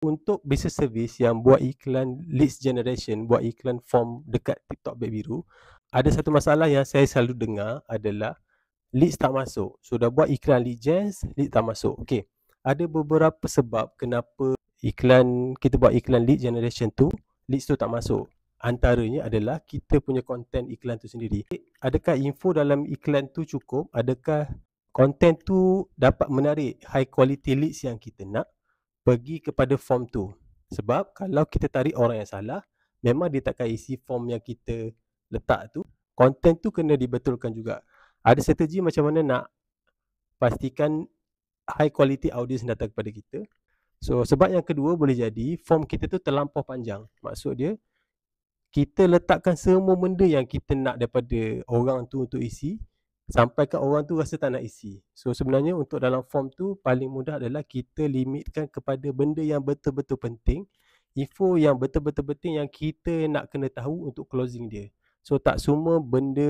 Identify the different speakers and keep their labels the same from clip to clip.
Speaker 1: Untuk business service yang buat iklan leads generation, buat iklan form dekat TikTok beg biru, ada satu masalah yang saya selalu dengar adalah leads tak masuk. So dah buat iklan lead gens, lead tak masuk. Okey. Ada beberapa sebab kenapa kita buat iklan lead generation tu, leads tu tak masuk. Antaranya adalah kita punya konten iklan tu sendiri. Adakah info dalam iklan tu cukup? Adakah konten tu dapat menarik high quality leads yang kita nak pergi kepada form tu? Sebab kalau kita tarik orang yang salah, memang dia takkan isi form yang kita letak tu. Konten tu kena dibetulkan juga. Ada strategi macam mana nak pastikan high quality audience datang kepada kita. So sebab yang kedua boleh jadi form kita tu terlampau panjang. Maksud dia kita letakkan semua benda yang kita nak daripada orang tu untuk isi, sampai ke orang tu rasa tak nak isi. So sebenarnya untuk dalam form tu paling mudah adalah kita limitkan kepada benda yang betul-betul penting, info yang betul-betul penting yang kita nak kena tahu untuk closing dia. So tak semua benda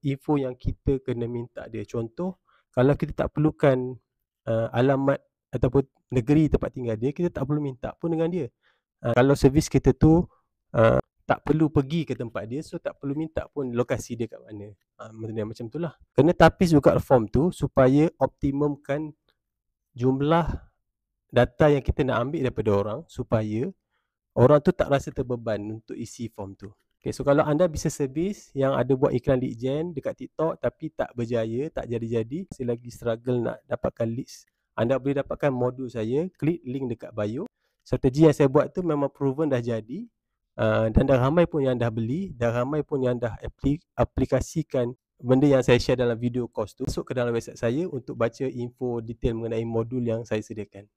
Speaker 1: info yang kita kena minta dia. Contoh, kalau kita tak perlukan alamat ataupun negeri tempat tinggal dia, kita tak perlu minta pun dengan dia. Kalau servis kita tu tak perlu pergi ke tempat dia, so tak perlu minta pun lokasi dia kat mana. Macam tu lah. Kena tapis juga form tu supaya optimumkan jumlah data yang kita nak ambil daripada orang, supaya orang tu tak rasa terbeban untuk isi form tu. Okay, so kalau anda business service yang ada buat iklan lead gen dekat TikTok tapi tak berjaya, tak jadi-jadi, masih lagi struggle nak dapatkan leads, anda boleh dapatkan modul saya, klik link dekat bio. Strategi yang saya buat tu memang proven dah jadi, dan dah ramai pun yang dah beli, dah ramai pun yang dah aplikasikan benda yang saya share dalam video course tu. Masuk ke dalam website saya untuk baca info detail mengenai modul yang saya sediakan.